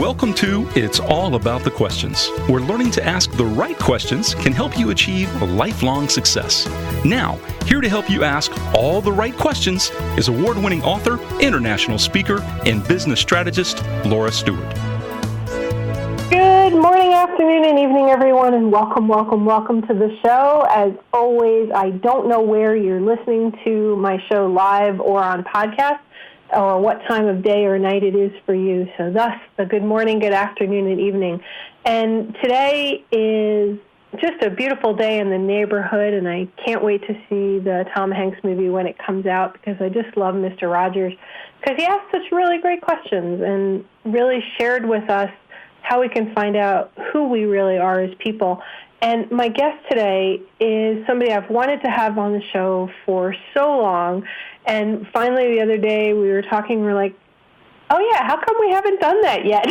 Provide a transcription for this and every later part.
Welcome to It's All About the Questions, where learning to ask the right questions can help you achieve lifelong success. Now, here to help you ask all the right questions is award-winning author, international speaker, and business strategist, Laura Stewart. Good morning, afternoon, and evening, everyone, and welcome to the show. As always, I don't know where you're listening to my show live or on podcast, or what time of day or night it is for you. So thus, the good morning, good afternoon, and evening. And today is just a beautiful day in the neighborhood, and I can't wait to see the Tom Hanks movie when it comes out, because I just love Mr. Rogers, because he asked such really great questions and really shared with us how we can find out who we really are as people. And my guest today is somebody I've wanted to have on the show for so long. And finally, the other day, we were talking, we're like, oh, yeah, how come we haven't done that yet?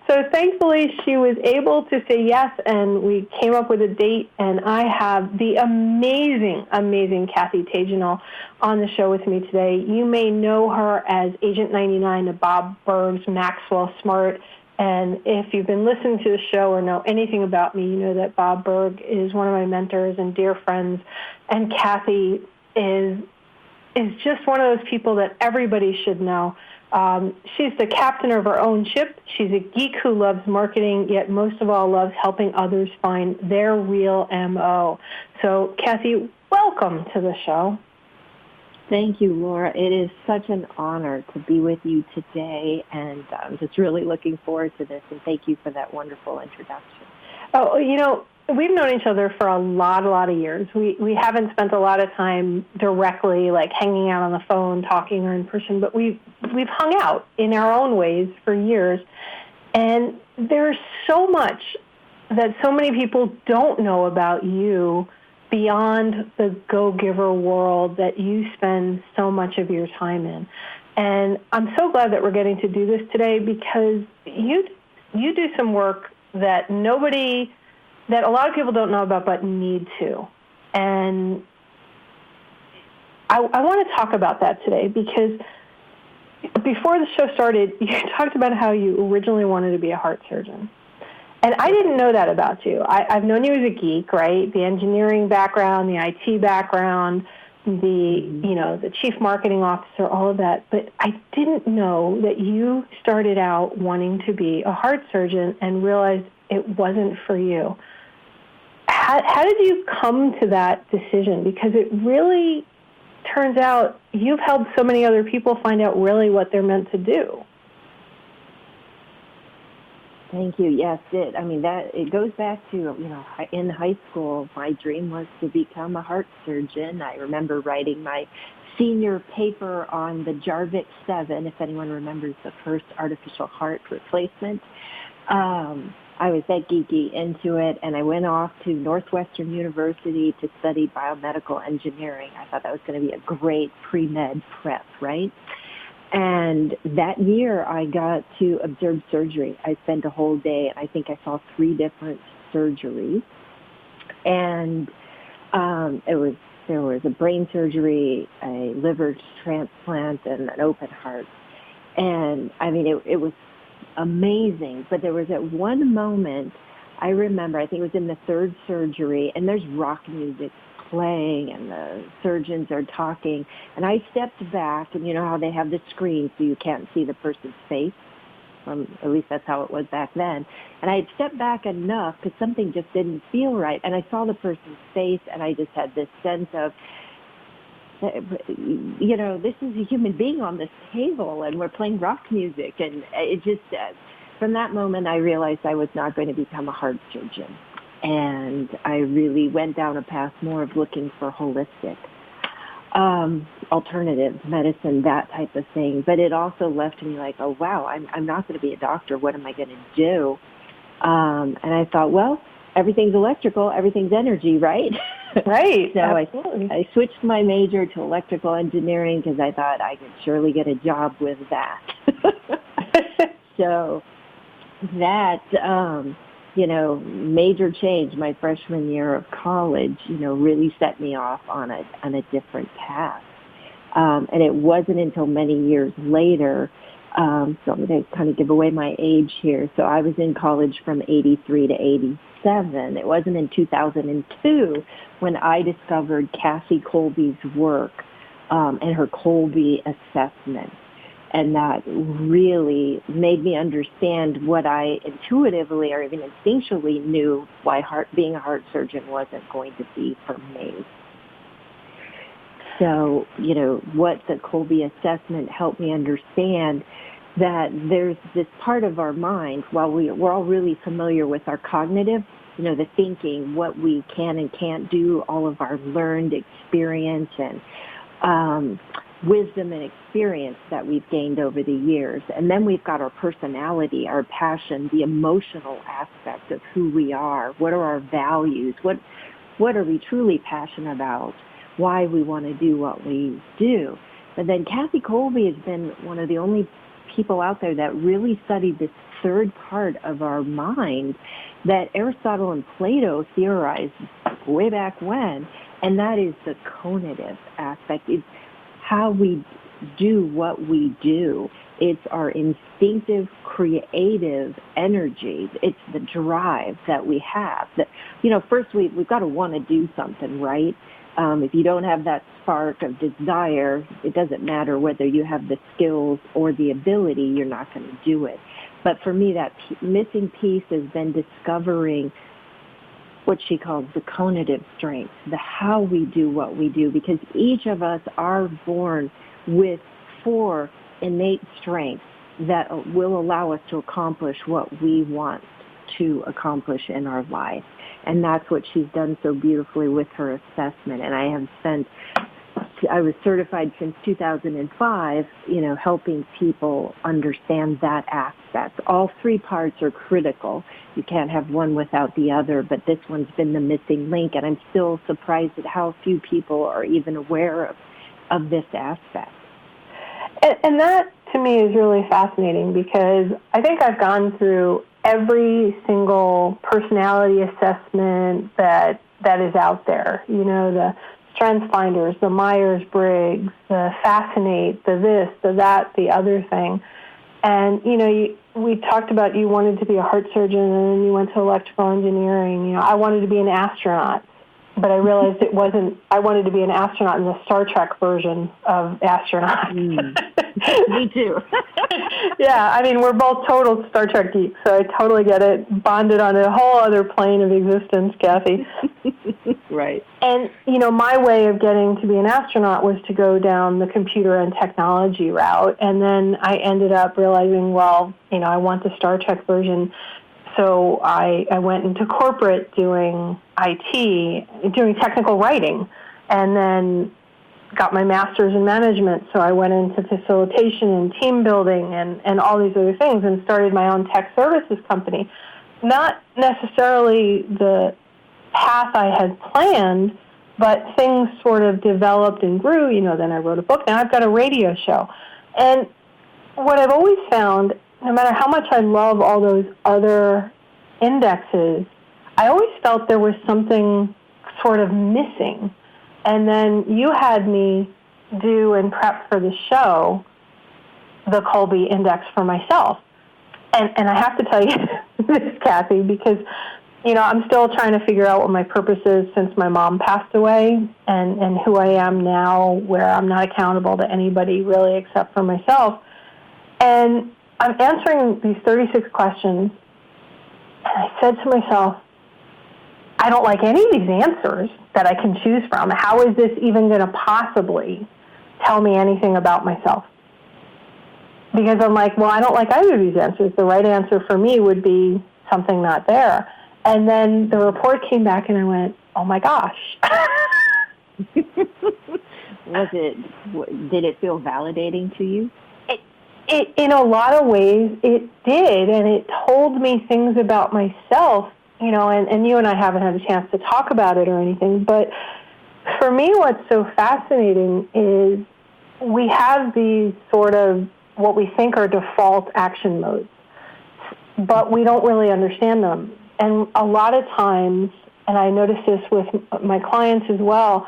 So thankfully, she was able to say yes, and we came up with a date. And I have the amazing Kathy Tagenel on the show with me today. You may know her as Agent 99 of Bob Burg's Maxwell Smart. And if you've been listening to the show or know anything about me, you know that Bob Burg is one of my mentors and dear friends. And Kathy is just one of those people that everybody should know. She's the captain of her own ship. She's a geek who loves marketing, yet most of all loves helping others find their real M.O. So, Kathy, welcome to the show. Thank you, Laura. It is such an honor to be with you today, and I'm just really looking forward to this, and thank you for that wonderful introduction. Oh, you know, we've known each other for a lot of years. We haven't spent a lot of time directly, like hanging out on the phone, talking, or in person, but we've hung out in our own ways for years, and there's so much that so many people don't know about you beyond the go-giver world that you spend so much of your time in. And I'm so glad that we're getting to do this today, because you do some work that a lot of people don't know about but need to. And I want to talk about that today, because before the show started, you talked about how you originally wanted to be a heart surgeon. And I didn't know that about you. I've known you as a geek, right? The engineering background, the IT background, the chief marketing officer, all of that. But I didn't know that you started out wanting to be a heart surgeon and realized it wasn't for you. How did you come to that decision? Because it really turns out you've helped so many other people find out really what they're meant to do. Thank you. Yes, it goes back to, in high school, my dream was to become a heart surgeon. I remember writing my senior paper on the Jarvik 7, if anyone remembers the first artificial heart replacement. I was that geeky into it, and I went off to Northwestern University to study biomedical engineering. I thought that was going to be a great pre-med prep, right? And that year, I got to observe surgery. I spent a whole day, and I think I saw 3 different surgeries. And there was a brain surgery, a liver transplant, and an open heart. And, it was amazing. But there was at one moment, I remember, I think it was in the 3rd surgery, and there's rock music playing and the surgeons are talking, and I stepped back, and you know how they have the screen so you can't see the person's face, at least that's how it was back then, and I had stepped back enough because something just didn't feel right, and I saw the person's face, and I just had this sense of, this is a human being on this table, and we're playing rock music, and it just, from that moment I realized I was not going to become a heart surgeon. And I really went down a path more of looking for holistic, alternative medicine, that type of thing. But it also left me like, oh, wow, I'm not going to be a doctor. What am I going to do? And I thought, well, everything's electrical, everything's energy, right? Right. So I switched my major to electrical engineering because I thought I could surely get a job with that. So that... major change my freshman year of college, really set me off on a different path. And it wasn't until many years later So I'm going to kind of give away my age here. So I was in college from 83 to 87. It wasn't in 2002 when I discovered Kathy Kolbe's work and her Kolbe assessment. And that really made me understand what I intuitively or even instinctually knew why being a heart surgeon wasn't going to be for me. So, what the Kolbe assessment helped me understand that there's this part of our mind, while we're all really familiar with our cognitive, the thinking, what we can and can't do, all of our learned experience and wisdom and experience that we've gained over the years. And then we've got our personality, our passion, the emotional aspect of who we are. What are our values? What are we truly passionate about? Why we want to do what we do. But then Kathy Kolbe has been one of the only people out there that really studied this third part of our mind that Aristotle and Plato theorized way back when, and that is the conative aspect. It's how we do what we do. It's our instinctive, creative energy. It's the drive that we have. That, first we've got to want to do something, right? If you don't have that spark of desire, it doesn't matter whether you have the skills or the ability, you're not going to do it. But for me, that missing piece has been discovering what she calls the conative strength, the how we do what we do, because each of us are born with 4 innate strengths that will allow us to accomplish what we want to accomplish in our life. And that's what she's done so beautifully with her assessment. And I was certified since 2005, helping people understand that aspect. All 3 parts are critical. You can't have one without the other, but this one's been the missing link. And I'm still surprised at how few people are even aware of this aspect. And that, to me, is really fascinating because I think I've gone through every single personality assessment that is out there. The Strengths Finders, the Meyers-Briggs, the Fascinate, the this, the that, the other thing. And, we talked about you wanted to be a heart surgeon and then you went to electrical engineering. I wanted to be an astronaut. But I realized it wasn't, I wanted to be an astronaut in the Star Trek version of astronauts. Me too. Yeah, we're both total Star Trek geeks, so I totally get it. Bonded on a whole other plane of existence, Kathy. Right. And, my way of getting to be an astronaut was to go down the computer and technology route. And then I ended up realizing, I want the Star Trek version. So I went into corporate doing IT, doing technical writing, and then got my master's in management. So I went into facilitation and team building and all these other things and started my own tech services company. Not necessarily the path I had planned, but things sort of developed and grew. Then I wrote a book. Now I've got a radio show. And what I've always found, no matter how much I love all those other indexes, I always felt there was something sort of missing. And then you had me do and prep for the show the Kolbe Index for myself. And I have to tell you this, Kathy, because, I'm still trying to figure out what my purpose is since my mom passed away and who I am now, where I'm not accountable to anybody really except for myself. And I'm answering these 36 questions, and I said to myself, I don't like any of these answers that I can choose from. How is this even going to possibly tell me anything about myself? Because I'm like, I don't like either of these answers. The right answer for me would be something not there. And then the report came back, and I went, oh, my gosh. Did it feel validating to you? It, in a lot of ways, it did, and it told me things about myself, and you and I haven't had a chance to talk about it or anything, but for me what's so fascinating is we have these sort of what we think are default action modes, but we don't really understand them. And a lot of times, and I notice this with my clients as well,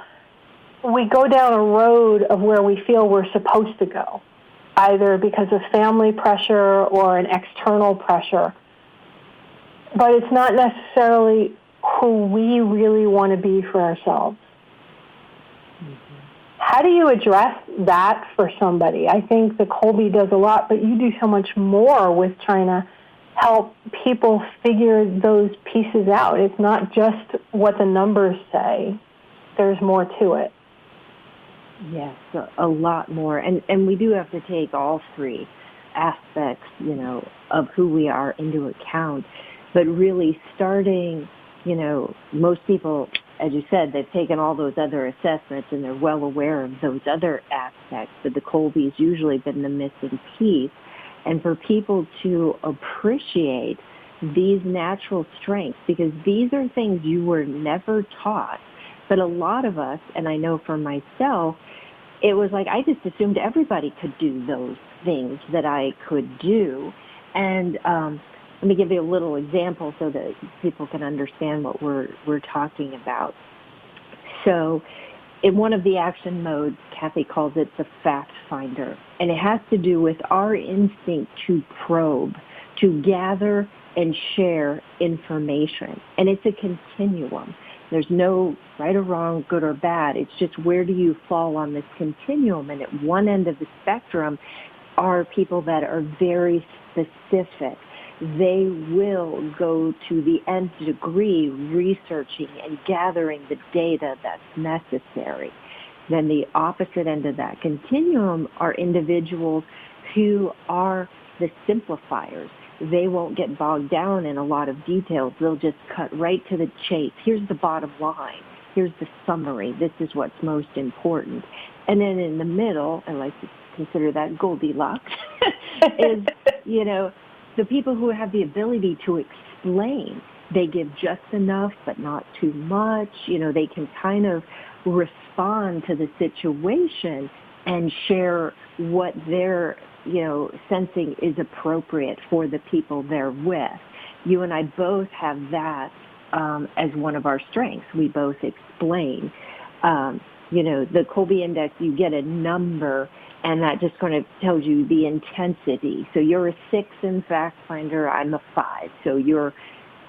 we go down a road of where we feel we're supposed to go. either because of family pressure or an external pressure. But it's not necessarily who we really want to be for ourselves. Mm-hmm. How do you address that for somebody? I think that Colby does a lot, but you do so much more with trying to help people figure those pieces out. It's not just what the numbers say. There's more to it. Yes, a lot more. And we do have to take all three aspects, of who we are into account. But really starting, most people, as you said, they've taken all those other assessments and they're well aware of those other aspects, but the Colby's usually been the missing piece. And for people to appreciate these natural strengths, because these are things you were never taught. But a lot of us, and I know for myself, it was like I just assumed everybody could do those things that I could do. And let me give you a little example so that people can understand what we're talking about. So in one of the action modes, Kathy calls it the fact finder, and it has to do with our instinct to probe, to gather and share information. And it's a continuum. There's no right or wrong, good or bad. It's just where do you fall on this continuum? And at one end of the spectrum are people that are very specific. They will go to the nth degree researching and gathering the data that's necessary. Then the opposite end of that continuum are individuals who are the simplifiers. They won't get bogged down in a lot of details. They'll just cut right to the chase. Here's the bottom line. Here's the summary. This is what's most important. And then in the middle, I like to consider that Goldilocks, is, the people who have the ability to explain. They give just enough, but not too much. They can kind of respond to the situation and share what they're, sensing is appropriate for the people they're with. You and I both have that as one of our strengths. We both explain. The Colby Index, you get a number, and that just kind of tells you the intensity. So you're a 6 in Fact Finder, I'm a 5. So you're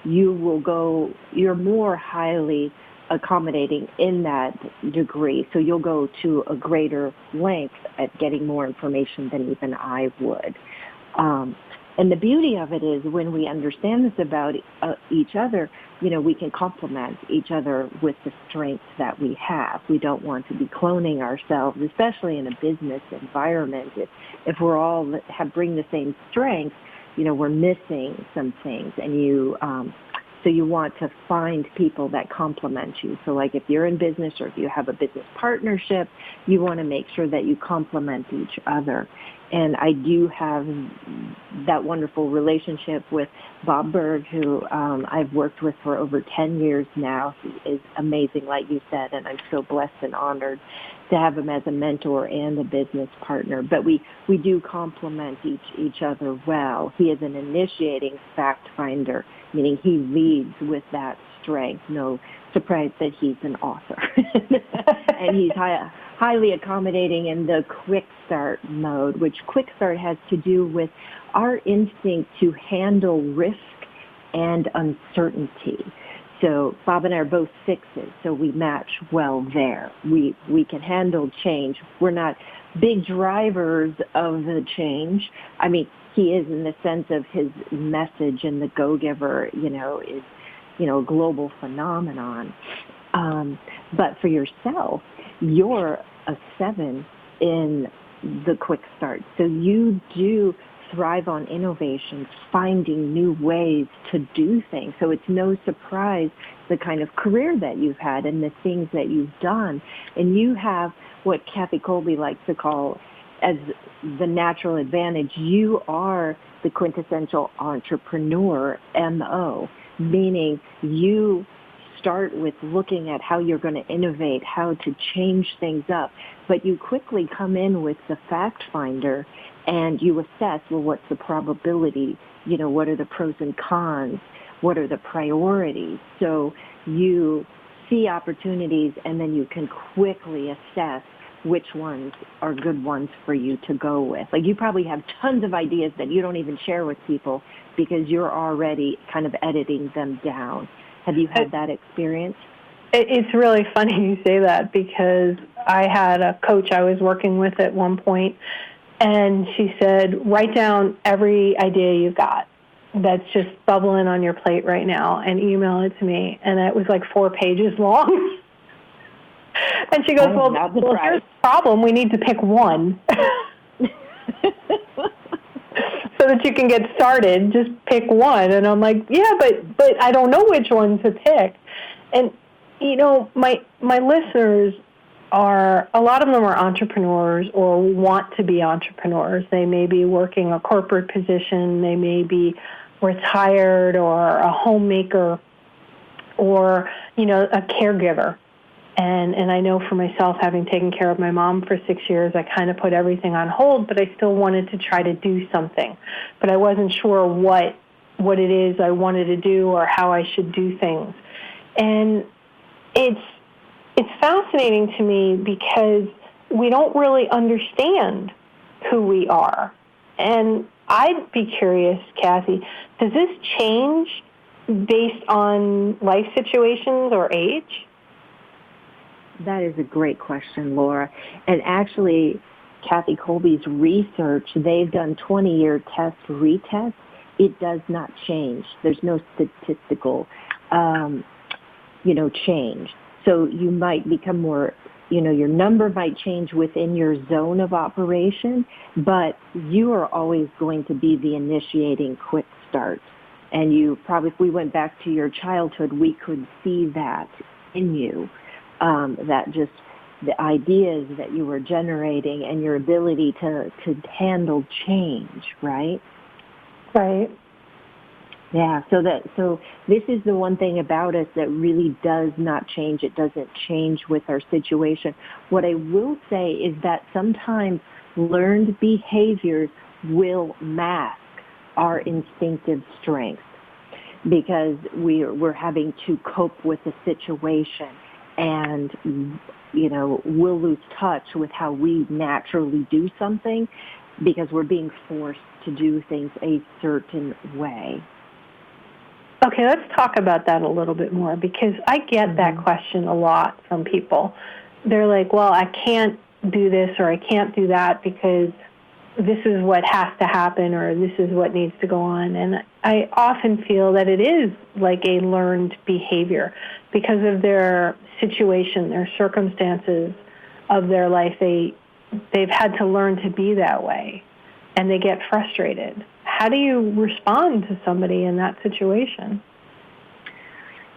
more highly accommodating in that degree. So you'll go to a greater length at getting more information than even I would. And the beauty of it is when we understand this about each other, we can complement each other with the strengths that we have. We don't want to be cloning ourselves, especially in a business environment. If we're all bring the same strengths, we're missing some things. And so you want to find people that complement you. So like if you're in business or if you have a business partnership, you want to make sure that you complement each other. And I do have that wonderful relationship with Bob Burg, who I've worked with for over 10 years now. He is amazing, like you said, and I'm so blessed and honored to have him as a mentor and a business partner. But we do complement each other well. He is an initiating fact finder, meaning he leads with that strength. No surprise that he's an author. And he's highly accommodating in the quick start mode, which quick start has to do with our instinct to handle risk and uncertainty. So Bob and I are both 6s, so we match well there. We can handle change. We're not big drivers of the change. I mean, he is in the sense of his message and the go-giver, is, a global phenomenon. But for yourself, you're a 7 in the quick start. So you do thrive on innovation, finding new ways to do things. So it's no surprise the kind of career that you've had and the things that you've done. And you have what Kathy Colby likes to call as the natural advantage. You are the quintessential entrepreneur MO, meaning you start with looking at how you're going to innovate, how to change things up, but you quickly come in with the fact finder and you assess, well, what's the probability? What are the pros and cons? What are the priorities? So you see opportunities and then you can quickly assess which ones are good ones for you to go with. Like, you probably have tons of ideas that you don't even share with people because you're already kind of editing them down. Have you had that experience? It's really funny you say that, because I had a coach I was working with at one point, and she said, write down every idea you've got that's just bubbling on your plate right now and email it to me. And it was like 4 pages long. And she goes, well, here's the problem. We need to pick one. So that you can get started, just pick one. And I'm like, yeah, but I don't know which one to pick. And, you know, my listeners a lot of them are entrepreneurs or want to be entrepreneurs. They may be working a corporate position. They may be retired or a homemaker or, you know, a caregiver. And I know for myself, having taken care of my mom for 6 years, I kind of put everything on hold, but I still wanted to try to do something. But I wasn't sure what it is I wanted to do or how I should do things. And it's fascinating to me because we don't really understand who we are. And I'd be curious, Kathy, does this change based on life situations or age? That is a great question, Laura. And actually, Kathy Kolbe's research, they've done 20-year test retest. It does not change. There's no statistical, change. So you might become more, your number might change within your zone of operation, but you are always going to be the initiating quick start. And you probably, if we went back to your childhood, we could see that in you. That just the ideas that you were generating and your ability to handle change, right? Right. Yeah, so this is the one thing about us that really does not change. It doesn't change with our situation. What I will say is that sometimes learned behaviors will mask our instinctive strengths because we're having to cope with the situation. And, we'll lose touch with how we naturally do something because we're being forced to do things a certain way. Okay, let's talk about that a little bit more because I get that question a lot from people. They're like, well, I can't do this or I can't do that because this is what has to happen or this is what needs to go on. And I often feel that it is like a learned behavior because of their situation, their circumstances of their life. They've had to learn to be that way, and they get frustrated. How do you respond to somebody in that situation?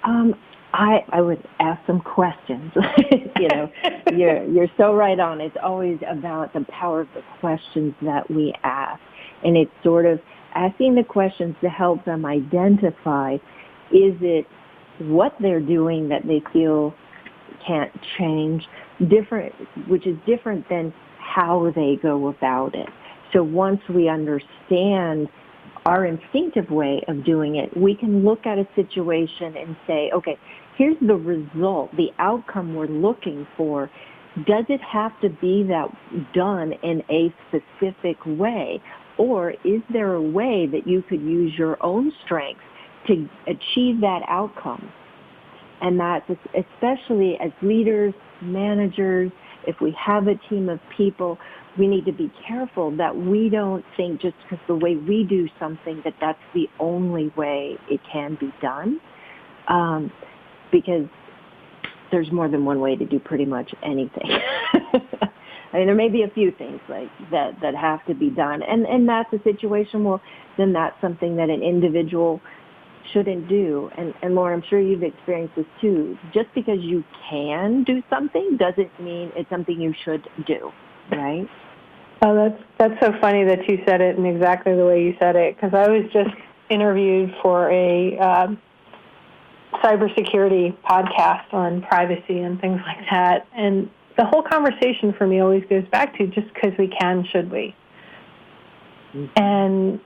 I would ask some questions. You're so right on. It's always about the power of the questions that we ask. And it's sort of asking the questions to help them identify, is it what they're doing that they feel can't change, which is different than how they go about it. So once we understand our instinctive way of doing it, we can look at a situation and say, okay, here's the result, the outcome we're looking for. Does it have to be that done in a specific way? Or is there a way that you could use your own strengths to achieve that outcome? And that's especially as leaders, managers, if we have a team of people, we need to be careful that we don't think just because the way we do something that that's the only way it can be done. Because there's more than one way to do pretty much anything. I mean, there may be a few things like that have to be done. And that's a situation, well, then that's something that an individual shouldn't do. And Laura, I'm sure you've experienced this too. Just because you can do something doesn't mean it's something you should do, right? Oh, that's so funny that you said it in exactly the way you said it, because I was just interviewed for a cybersecurity podcast on privacy and things like that. And the whole conversation for me always goes back to just because we can, should we? Mm-hmm. And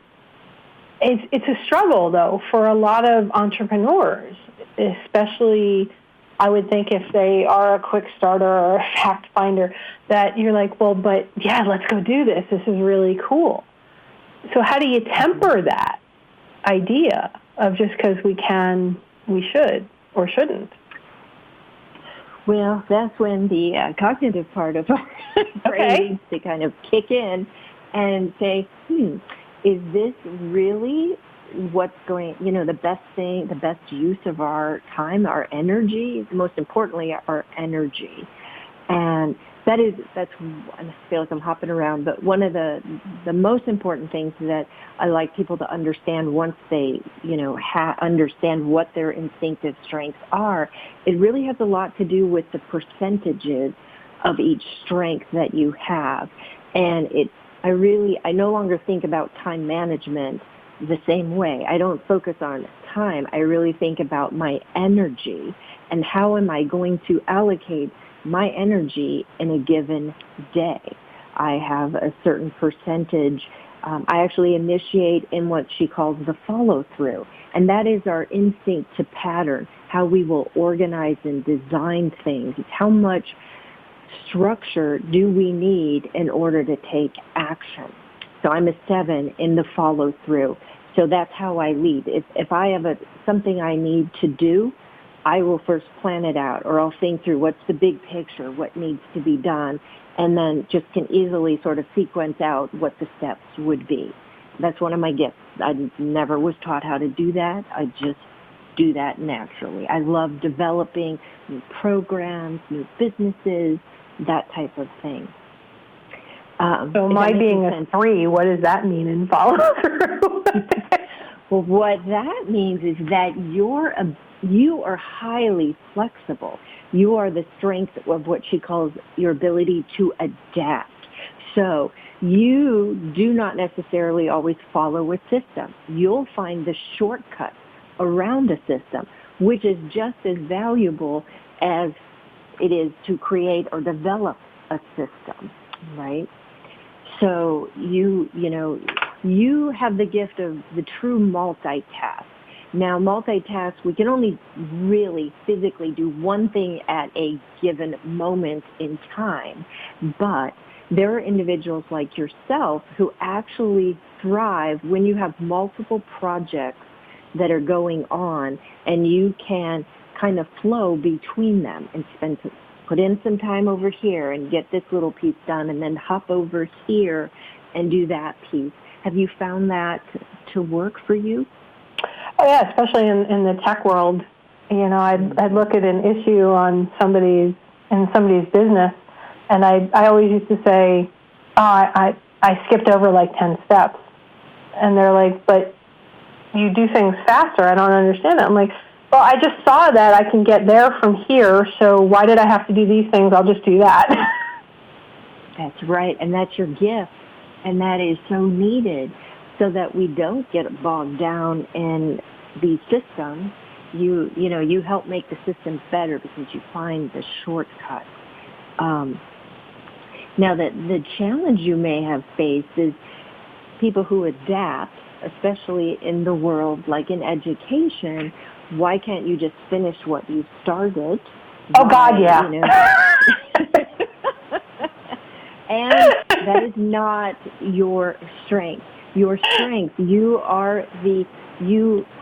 it's a struggle, though, for a lot of entrepreneurs, especially I would think if they are a quick starter or a fact finder, that you're like, well, but yeah, let's go do this. This is really cool. So how do you temper that idea of just because we can, we should or shouldn't? Well, that's when the cognitive part of our brain needs to kind of kick in and say, is this really what's going, the best thing, the best use of our time, our energy, most importantly, our energy. And that's, I feel like I'm hopping around, but one of the most important things that I like people to understand once they, understand what their instinctive strengths are, it really has a lot to do with the percentages of each strength that you have. And I no longer think about time management the same way. I don't focus on time. I really think about my energy and how am I going to allocate my energy in a given day. I have a certain percentage. I actually initiate in what she calls the follow-through, and that is our instinct to pattern, how we will organize and design things. It's how much structure do we need in order to take action. So I'm a 7 in the follow-through. So that's how I lead. If I have something I need to do, I will first plan it out, or I'll think through what's the big picture, what needs to be done, and then just can easily sort of sequence out what the steps would be. That's one of my gifts. I never was taught how to do that. I just do that naturally. I love developing new programs, new businesses, that type of thing. So my being a 3, what does that mean in follow-through? Well, what that means is that you are highly flexible. You are the strength of what she calls your ability to adapt. So you do not necessarily always follow a system. You'll find the shortcut around a system, which is just as valuable as it is to create or develop a system, right? So you have the gift of the true multitask. Now, multitask, we can only really physically do one thing at a given moment in time, but there are individuals like yourself who actually thrive when you have multiple projects that are going on and you can kind of flow between them and put in some time over here and get this little piece done and then hop over here and do that piece. Have you found that to work for you? Oh, yeah, especially in the tech world. I'd look at an issue on somebody's business, and I always used to say, I skipped over like 10 steps. And they're like, but you do things faster. I don't understand it. I'm like, well, I just saw that I can get there from here, so why did I have to do these things? I'll just do that. That's right, and that's your gift, and that is so needed so that we don't get bogged down in these systems. You help make the systems better because you find the shortcut. Now, the challenge you may have faced is people who adapt, especially in the world like in education. Why can't you just finish what you started? Oh, God, yeah. And that is not your strength. Your strength, you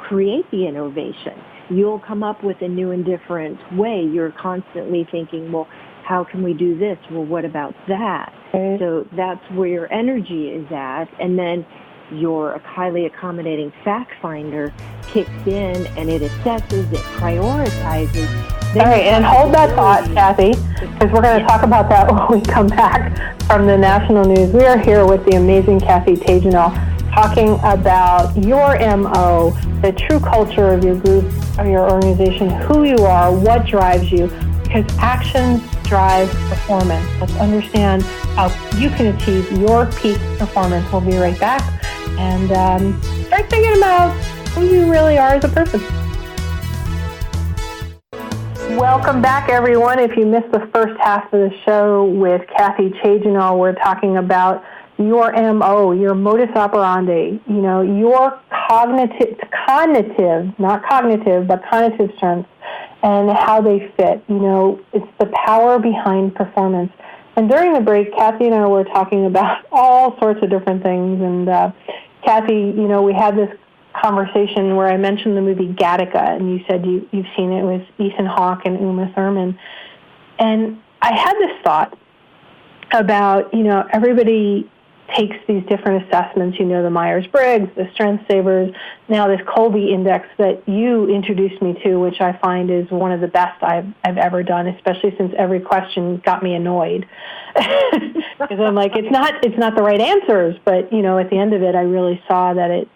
create the innovation. You'll come up with a new and different way. You're constantly thinking, well, how can we do this? Well, what about that? Okay. So that's where your energy is at. And then your highly accommodating fact finder kicks in and it assesses, it prioritizes. All right, and hold that thought, Kathy, because we're going to talk about that when we come back from the national news. We are here with the amazing Kathy Tagenel talking about your MO, the true culture of your group, of your organization, who you are, what drives you, because actions drive performance. Let's understand how you can achieve your peak performance. We'll be right back and start thinking about who you really are as a person. Welcome back, everyone. If you missed the first half of the show with Kathy Tagenel, we're talking about your MO, your modus operandi, your cognitive, not cognitive, but cognitive strengths, and how they fit. It's the power behind performance. And during the break, Kathy and I were talking about all sorts of different things. And Kathy, we had this conversation where I mentioned the movie Gattaca, and you said you've seen it with Ethan Hawke and Uma Thurman. And I had this thought about, everybody takes these different assessments, the Meyers-Briggs, the Strength Savers, now this Kolbe Index that you introduced me to, which I find is one of the best I've ever done, especially since every question got me annoyed. Because I'm like, it's not the right answers, but, at the end of it, I really saw that it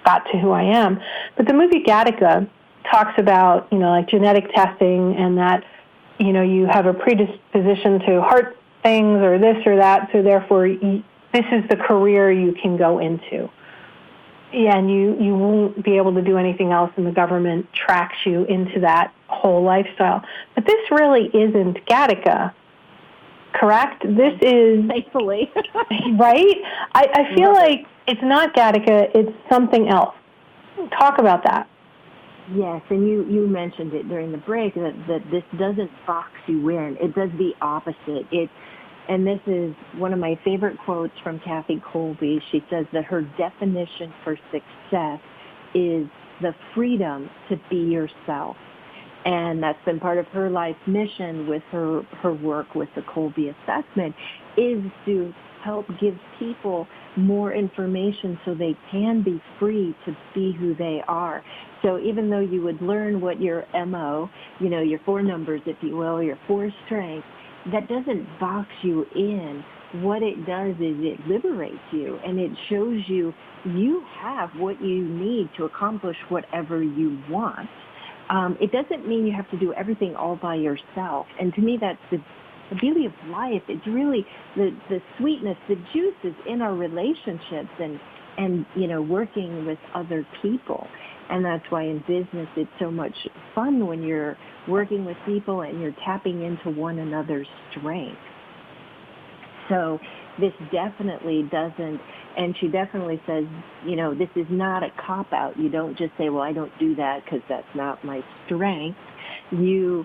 got to who I am. But the movie Gattaca talks about, like genetic testing and that, you have a predisposition to heart things or this or that, so therefore this is the career you can go into. And you won't be able to do anything else, and the government tracks you into that whole lifestyle. But this really isn't Gattaca, correct? This is... Thankfully. Right? I feel like it's not Gattaca, it's something else. Talk about that. Yes, and you mentioned it during the break, that this doesn't box you in. It does the opposite. And this is one of my favorite quotes from Kathy Kolbe. She says that her definition for success is the freedom to be yourself. And that's been part of her life mission with her work with the Kolbe assessment, is to help give people more information so they can be free to be who they are. So even though you would learn what your MO, your 4 numbers, if you will, your 4 strengths, that doesn't box you in. What it does is it liberates you, and it shows you have what you need to accomplish whatever you want. It doesn't mean you have to do everything all by yourself. And to me, that's the beauty of life. It's really the sweetness, the juice is in our relationships and working with other people. And that's why in business it's so much fun when you're working with people and you're tapping into one another's strengths. So this definitely doesn't, and she definitely says, this is not a cop-out. You don't just say, well, I don't do that because that's not my strength. You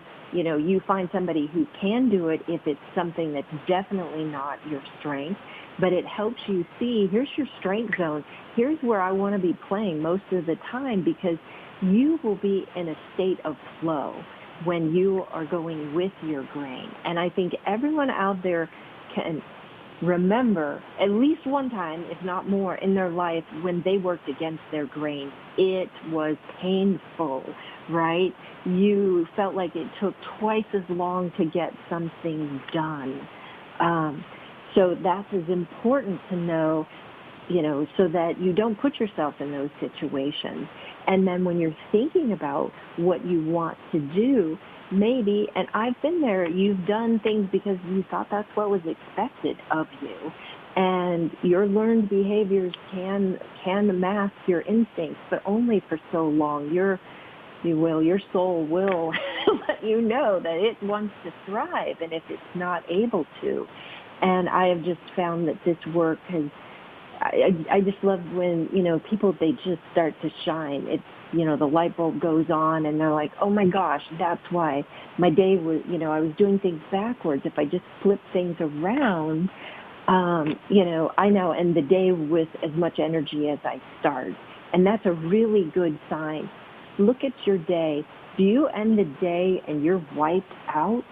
find somebody who can do it if it's something that's definitely not your strength, but it helps you see, here's your strength zone. Here's where I want to be playing most of the time, because you will be in a state of flow when you are going with your grain. And I think everyone out there can remember at least one time, if not more, in their life when they worked against their grain. It was painful, right? You felt like it took twice as long to get something done. So that's as important to know, so that you don't put yourself in those situations. And then when you're thinking about what you want to do, maybe, and I've been there, you've done things because you thought that's what was expected of you. And your learned behaviors can mask your instincts, but only for so long. Your soul will let you know that it wants to thrive, and if it's not able to. And I have just found that this work has, I just love when, people, they just start to shine. It's, the light bulb goes on and they're like, oh my gosh, that's why my day was, I was doing things backwards. If I just flip things around, I now end the day with as much energy as I start. And that's a really good sign. Look at your day. Do you end the day and you're wiped out?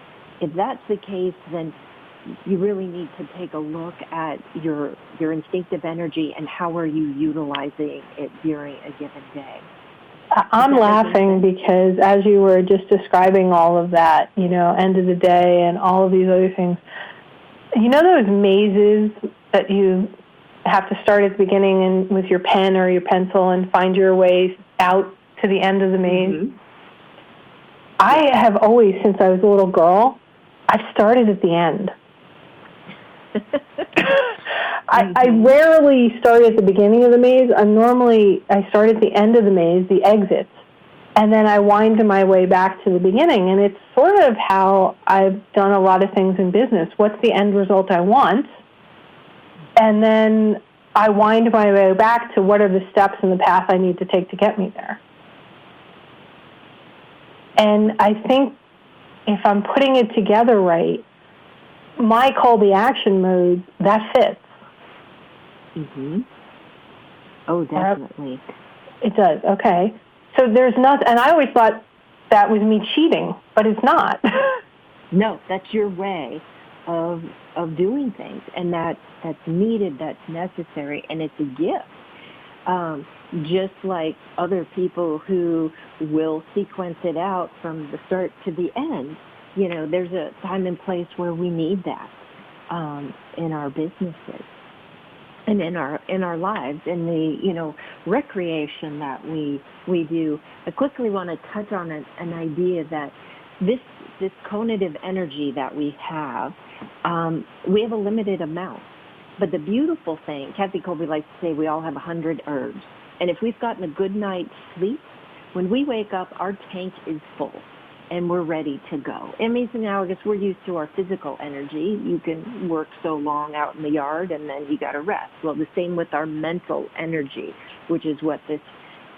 If that's the case, then you really need to take a look at your instinctive energy and how are you utilizing it during a given day. I'm laughing because as you were just describing all of that, end of the day and all of these other things, those mazes that you have to start at the beginning and with your pen or your pencil and find your way out to the end of the maze? Mm-hmm. I have always, since I was a little girl, I've started at the end. I rarely start at the beginning of the maze. I start at the end of the maze, the exits, and then I wind my way back to the beginning. And it's sort of how I've done a lot of things in business. What's the end result I want? And then I wind my way back to what are the steps in the path I need to take to get me there. And I think if I'm putting it together right, my call to action mode, that fits. Mm-hmm. Oh, definitely. It does, okay. So there's not, and I always thought that was me cheating, but it's not. No, that's your way of doing things, and that's needed, that's necessary, and it's a gift. Just like other people who will sequence it out from the start to the end, there's a time and place where we need that in our businesses and in our lives, in the recreation that we do. I quickly want to touch on an idea that this conative energy that we have a limited amount. But the beautiful thing, Kathy Colby likes to say, we all have 100 herbs. And if we've gotten a good night's sleep, when we wake up, our tank is full and we're ready to go. I mean, so now I guess we're used to our physical energy. You can work so long out in the yard and then you got to rest. Well, the same with our mental energy, which is what this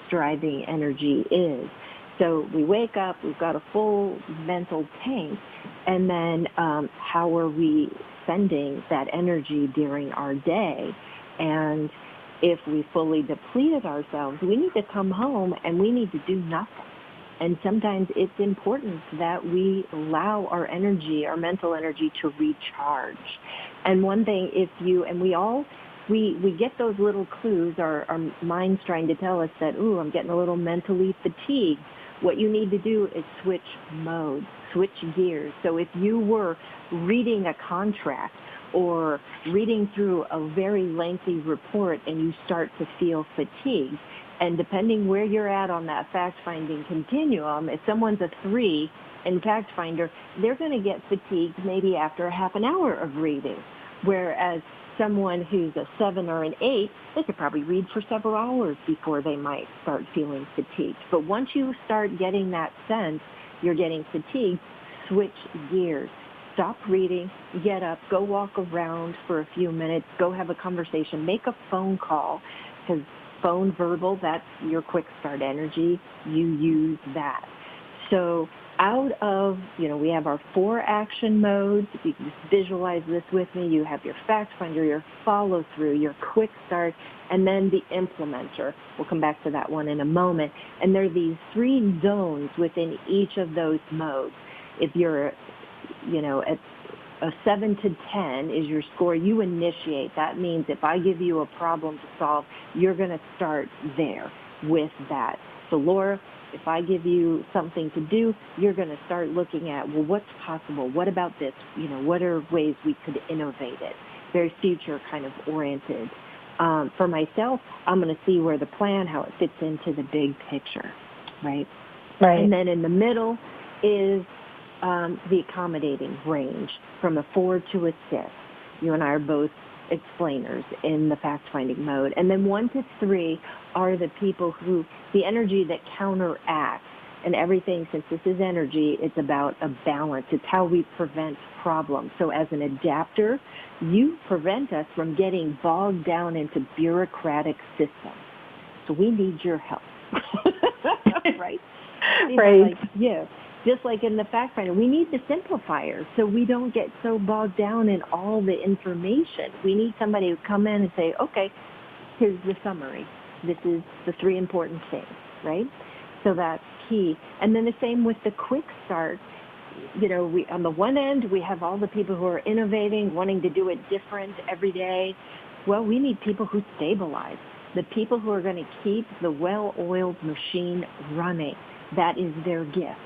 striving energy is. So we wake up, we've got a full mental tank, and then how are we spending that energy during our day? And if we fully depleted ourselves, we need to come home and we need to do nothing. And sometimes it's important that we allow our energy, our mental energy, to recharge. And one thing, we get those little clues, our mind's trying to tell us that, I'm getting a little mentally fatigued. What you need to do is switch modes, switch gears. So if you were reading a contract or reading through a very lengthy report and you start to feel fatigued, and depending where you're at on that fact-finding continuum, if someone's a 3 in fact-finder, they're going to get fatigued maybe after a half an hour of reading, whereas someone who's a 7 or an 8, they could probably read for several hours before they might start feeling fatigued. But once you start getting that sense you're getting fatigued, switch gears. Stop reading, get up, go walk around for a few minutes, go have a conversation, make a phone call, because phone verbal, that's your quick start energy. You use that. So out of, we have our 4 action modes. If you can just visualize this with me, you have your fact finder, your follow through, your quick start, and then the implementer. We'll come back to that one in a moment. And there are these 3 zones within each of those modes. If you're, at a 7 to 10 is your score, you initiate. That means if I give you a problem to solve, you're going to start there with that. So Laura, if I give you something to do, you're going to start looking at, well, what's possible? What about this? What are ways we could innovate it? Very future kind of oriented. For myself, I'm going to see where the plan, how it fits into the big picture, right? Right. And then in the middle is the accommodating range from a 4 to a 6. You and I are both explainers in the fact-finding mode. And then 1 to 3 are the people who, the energy that counteracts. And everything, since this is energy, it's about a balance. It's how we prevent problems. So as an adapter, you prevent us from getting bogged down into bureaucratic systems. So we need your help. Right? Right. Just like in the fact finder, we need the simplifier so we don't get so bogged down in all the information. We need somebody to come in and say, okay, here's the summary. This is the 3 important things, right? So that's key. And then the same with the quick start. We on the one end, we have all the people who are innovating, wanting to do it different every day. Well, we need people who stabilize, the people who are going to keep the well-oiled machine running. That is their gift.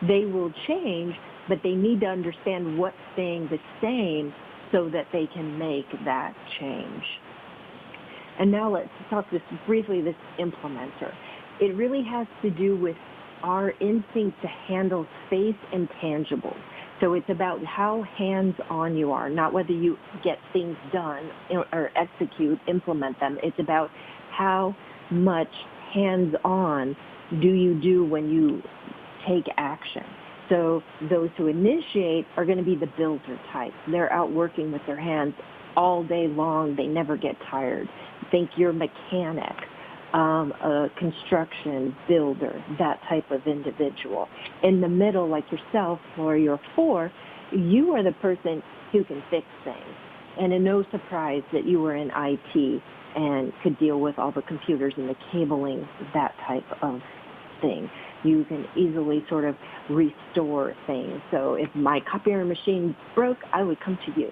They will change, but they need to understand what's staying the same so that they can make that change. And now let's talk briefly this implementer. It really has to do with our instinct to handle space and tangibles. So it's about how hands-on you are, not whether you get things done or execute, implement them. It's about how much hands-on do you do when you take action. So those who initiate are going to be the builder type. They're out working with their hands all day long. They never get tired. Think your mechanic. a construction builder, that type of individual. In the middle, like yourself, or your 4, you are the person who can fix things. And it's no surprise that you were in IT and could deal with all the computers and the cabling, that type of thing. You can easily sort of restore things. So if my copier machine broke, I would come to you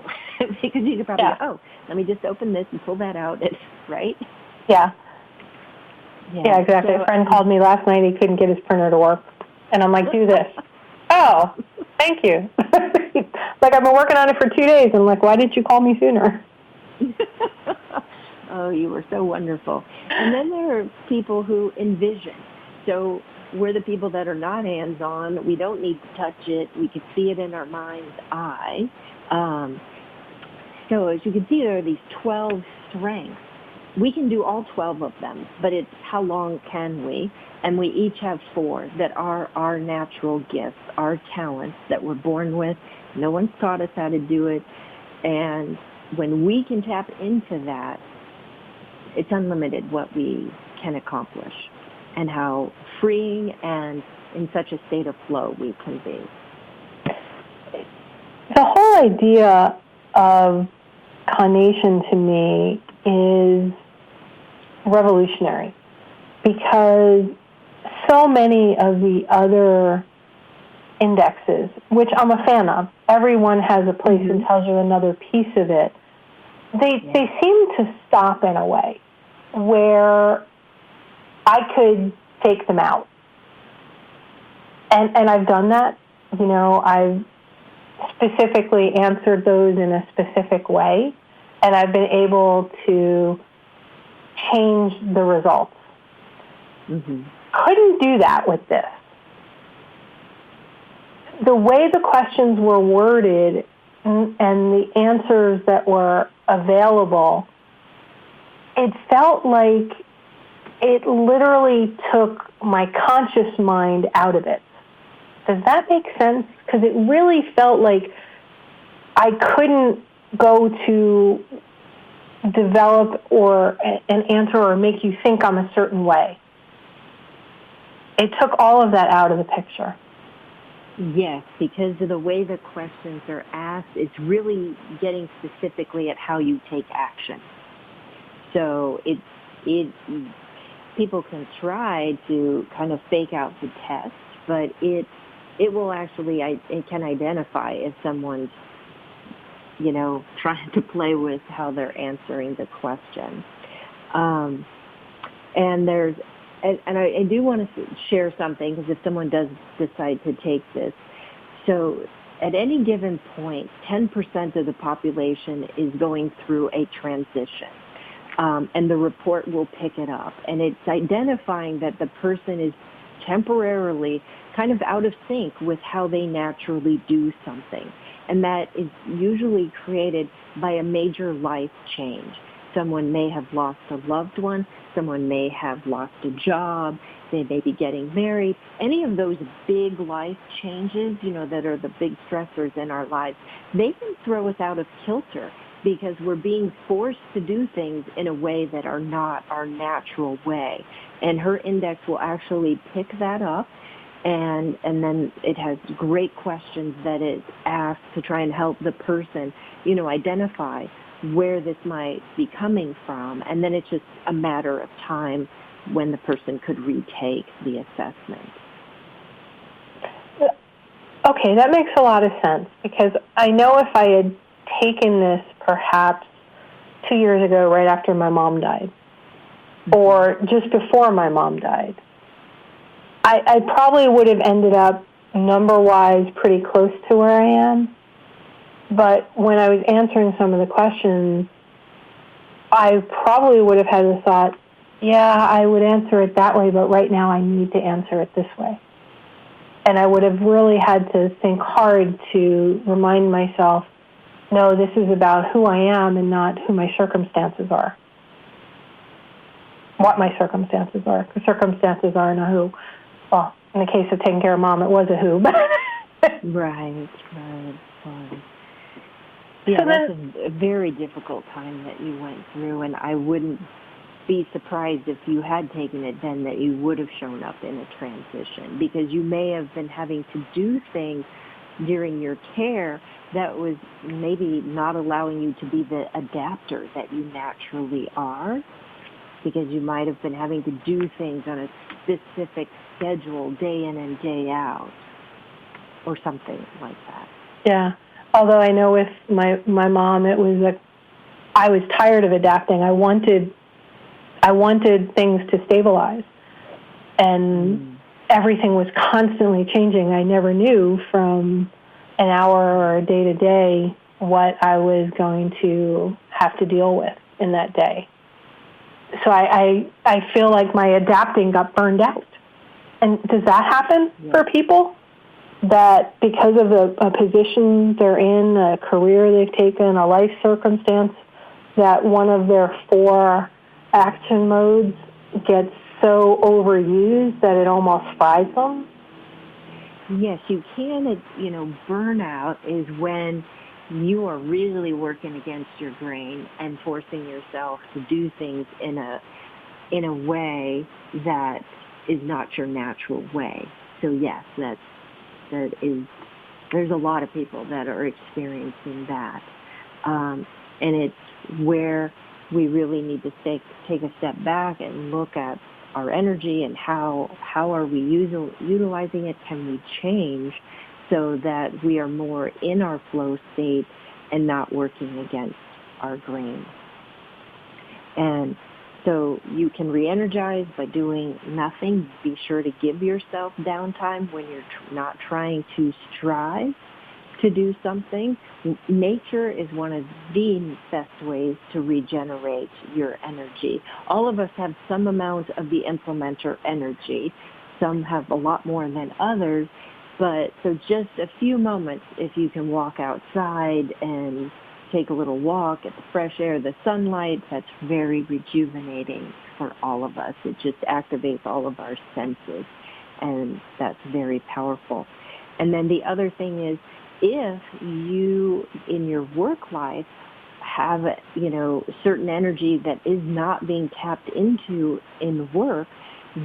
because you could probably go, let me just open this and pull that out, right? Yeah, exactly. So, a friend called me last night. He couldn't get his printer to work. And I'm like, do this. Oh, thank you. Like, I've been working on it for 2 days. I'm like, why didn't you call me sooner? Oh, you were so wonderful. And then there are people who envision. So we're the people that are not hands-on. We don't need to touch it. We can see it in our mind's eye. So as you can see, there are these 12 strengths. We can do all 12 of them, but it's how long can we? And we each have 4 that are our natural gifts, our talents that we're born with. No one's taught us how to do it. And when we can tap into that, it's unlimited what we can accomplish and how freeing and in such a state of flow we can be. The whole idea of conation to me is revolutionary because so many of the other indexes, which I'm a fan of, everyone has a place and tells you another piece of it, they seem to stop in a way where I could take them out. And I've done that. You know, I've specifically answered those in a specific way, and I've been able to change the results. Couldn't do that with this. The way the questions were worded and the answers that were available, it felt like it literally took my conscious mind out of it. Does that make sense? Because it really felt like I couldn't go to develop or an answer or make you think I'm a certain way. It took all of that out of the picture. Yes, because of the way the questions are asked, it's really getting specifically at how you take action. So people can try to kind of fake out the test, but it will actually, it can identify if someone's, you know, trying to play with how they're answering the question. And I do want to share something, because if someone does decide to take this. So at any given point, 10% of the population is going through a transition. And the report will pick it up. And it's identifying that the person is temporarily kind of out of sync with how they naturally do something. And that is usually created by a major life change. Someone may have lost a loved one. Someone may have lost a job. They may be getting married. Any of those big life changes, you know, that are the big stressors in our lives, they can throw us out of kilter because we're being forced to do things in a way that are not our natural way. And her index will actually pick that up. And then it has great questions that it asks to try and help the person, you know, identify where this might be coming from. And then it's just a matter of time when the person could retake the assessment. Okay, that makes a lot of sense, because I know if I had taken this perhaps 2 years ago, right after my mom died, or just before my mom died, I probably would have ended up number-wise pretty close to where I am. But when I was answering some of the questions, I probably would have had the thought, yeah, I would answer it that way, but right now I need to answer it this way. And I would have really had to think hard to remind myself, no, this is about who I am and not who my circumstances are. What my circumstances are. Because circumstances aren't a who. Well, in the case of taking care of Mom, it was a who. Right. Yeah, so that's a very difficult time that you went through, and I wouldn't be surprised if you had taken it then that you would have shown up in a transition, because you may have been having to do things during your care that was maybe not allowing you to be the adapter that you naturally are, because you might have been having to do things on a specific schedule day in and day out or something like that. Yeah. Although I know with my mom, it was I was tired of adapting. I wanted things to stabilize, and everything was constantly changing. I never knew from an hour or a day to day what I was going to have to deal with in that day. So I feel like my adapting got burned out. And does that happen for people? That because of a position they're in, a career they've taken, a life circumstance, that one of their 4 action modes gets so overused that it almost fries them? Yes, you can. Burnout is when you are really working against your grain and forcing yourself to do things in a way that is not your natural way. So yes, there's a lot of people that are experiencing that. And it's where we really need to take a step back and look at our energy and how are we utilizing it. Can we change so that we are more in our flow state and not working against our grain? And so you can re-energize by doing nothing. Be sure to give yourself downtime when you're not trying to strive to do something. Nature is one of the best ways to regenerate your energy. All of us have some amount of the implementer energy. Some have a lot more than others. But so just a few moments, if you can walk outside and take a little walk, get the fresh air, the sunlight, that's very rejuvenating for all of us. It just activates all of our senses, and that's very powerful. And then the other thing is, if you, in your work life, have, certain energy that is not being tapped into in work,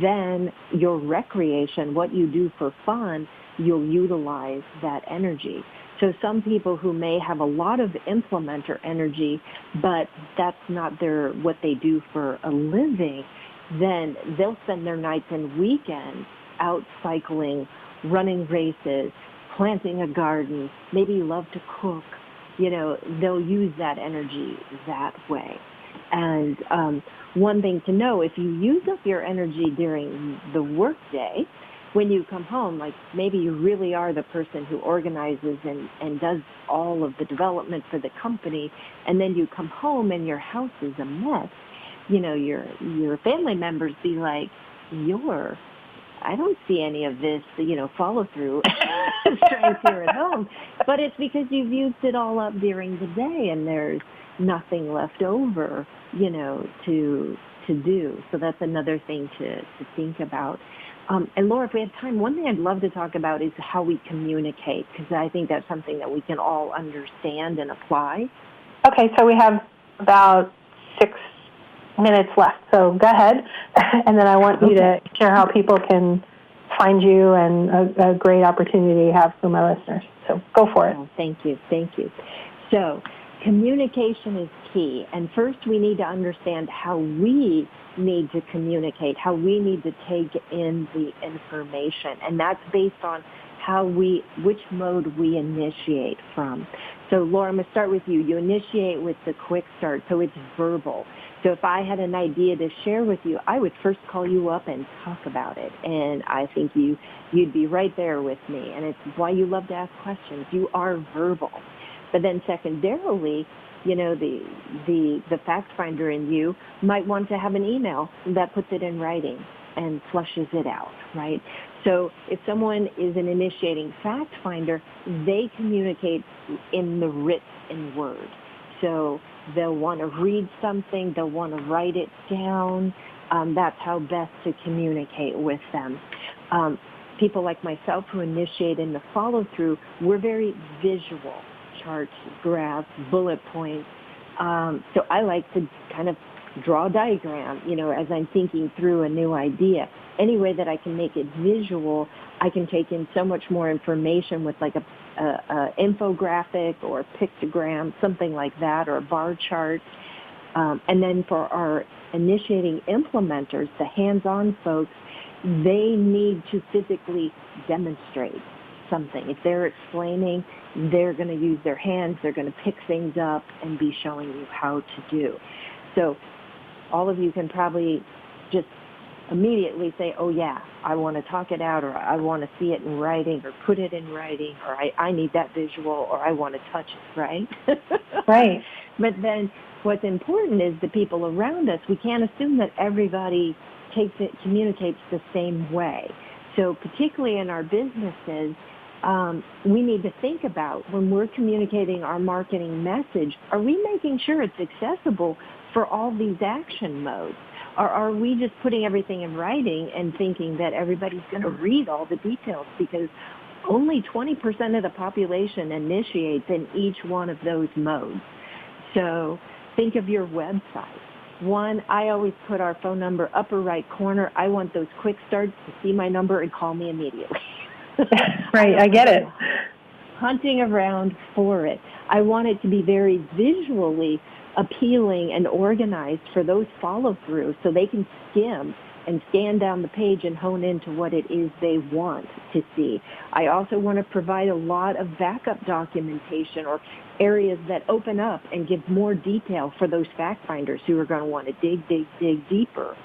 then your recreation, what you do for fun, you'll utilize that energy. So some people who may have a lot of implementer energy, but that's not what they do for a living, then they'll spend their nights and weekends out cycling, running races, planting a garden, maybe love to cook. They'll use that energy that way. And one thing to know, if you use up your energy during the workday, when you come home, like maybe you really are the person who organizes and does all of the development for the company, and then you come home and your house is a mess, your family members be like, I don't see any of this, follow through strength here at home. But it's because you've used it all up during the day and there's nothing left over, to do. So that's another thing to think about. And Laura, if we have time, one thing I'd love to talk about is how we communicate, because I think that's something that we can all understand and apply. Okay, so we have about 6 minutes left, so go ahead. And then I want you to share how people can find you and a great opportunity you have for my listeners. So go for it. Oh, thank you. So communication is key. And first we need to understand how we need to communicate, how we need to take in the information. And that's based on which mode we initiate from. So Laura, I'm going to start with you. You initiate with the quick start, so it's verbal. So if I had an idea to share with you, I would first call you up and talk about it. And I think you'd be right there with me. And it's why you love to ask questions. You are verbal. But then secondarily, the fact finder in you might want to have an email that puts it in writing and flushes it out, right? So if someone is an initiating fact finder, they communicate in the written word. So they'll want to read something, they'll want to write it down. That's how best to communicate with them. People like myself who initiate in the follow-through, we're very visual. Charts, graphs, bullet points. So I like to kind of draw a diagram, as I'm thinking through a new idea. Any way that I can make it visual, I can take in so much more information with like a infographic or a pictogram, something like that, or a bar chart. And then for our initiating implementers, the hands-on folks, they need to physically demonstrate something. If they're explaining, they're going to use their hands, they're going to pick things up and be showing you how to do. So all of you can probably just immediately say, oh yeah, I want to talk it out, or I want to see it in writing, or put it in writing, or I need that visual, or I want to touch it, right? Right. But then what's important is the people around us. We can't assume that everybody communicates the same way. So particularly in our businesses, we need to think about when we're communicating our marketing message, are we making sure it's accessible for all these action modes? Or are we just putting everything in writing and thinking that everybody's going to read all the details? Because only 20% of the population initiates in each one of those modes. So think of your website. One, I always put our phone number upper right corner. I want those quick starts to see my number and call me immediately. Right, I get it. Hunting around for it. I want it to be very visually appealing and organized for those follow-through so they can skim and scan down the page and hone into what it is they want to see. I also want to provide a lot of backup documentation or areas that open up and give more detail for those fact finders who are going to want to dig deeper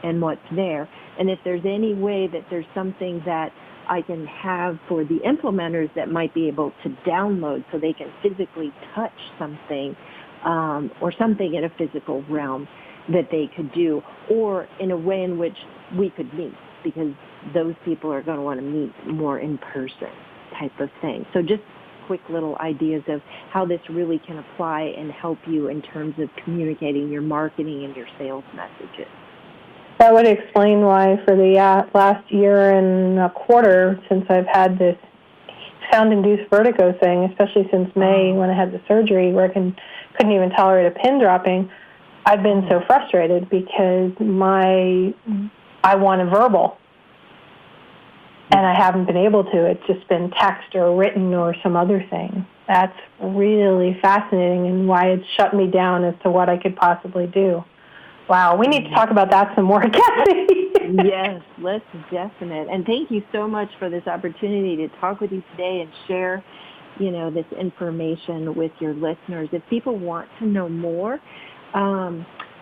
in what's there. And if there's any way that there's something that I can have for the implementers that might be able to download so they can physically touch something or something in a physical realm that they could do, or in a way in which we could meet, because those people are going to want to meet more in person type of thing. So just quick little ideas of how this really can apply and help you in terms of communicating your marketing and your sales messages. That would explain why for the last year and a quarter since I've had this sound-induced vertigo thing, especially since May when I had the surgery where I couldn't even tolerate a pin dropping, I've been so frustrated because I want a verbal, and I haven't been able to. It's just been text or written or some other thing. That's really fascinating and why it's shut me down as to what I could possibly do. Wow, we need to talk about that some more, Kathy. Yes, let's definitely. And thank you so much for this opportunity to talk with you today and share, this information with your listeners. If people want to know more,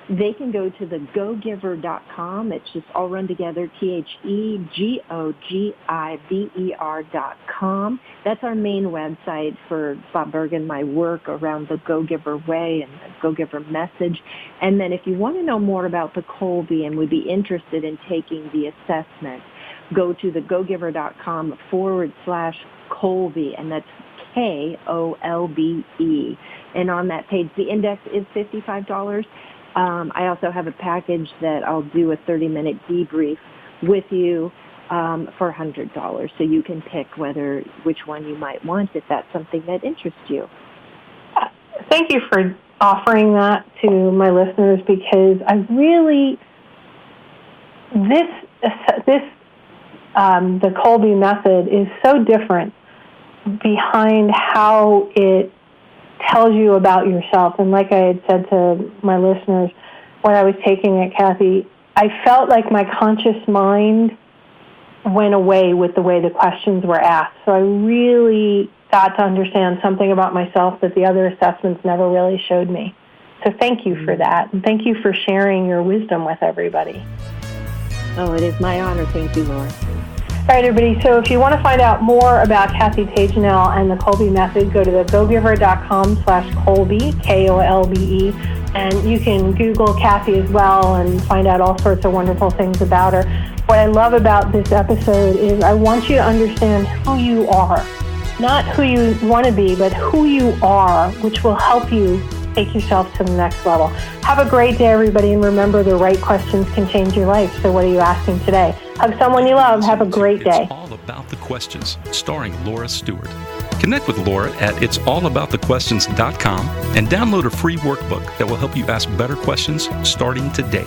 they can go to the gogiver.com. It's just all run together, TheGogiver.com. That's our main website for Bob Burg and my work around the Go Giver way and the Go Giver message. And then if you want to know more about the Kolbe and would be interested in taking the assessment, go to the gogiver.com/Kolbe, and that's Kolbe. And on that page, the index is $55. I also have a package that I'll do a 30-minute debrief with you for $100. So you can pick which one you might want if that's something that interests you. Thank you for offering that to my listeners, because I really, the Kolbe method is so different behind how it tells you about yourself. And like I had said to my listeners when I was taking it, Kathy, I felt like my conscious mind went away with the way the questions were asked. So I really got to understand something about myself that the other assessments never really showed me. So thank you for that. And thank you for sharing your wisdom with everybody. Oh, it is my honor. Thank you, Laura. All right, everybody, so if you want to find out more about Kathy Tagenel and the Kolbe method, go to the gogiver.com/Kolbe, Kolbe, and you can Google Kathy as well and find out all sorts of wonderful things about her. What I love about this episode is I want you to understand who you are. Not who you want to be, but who you are, which will help you take yourself to the next level. Have a great day, everybody, and remember, the right questions can change your life. So what are you asking today? Hug someone you love. Have a great day. It's all about the questions, starring Laura Stewart. Connect with Laura at it'sallaboutthequestions.com and download a free workbook that will help you ask better questions starting today.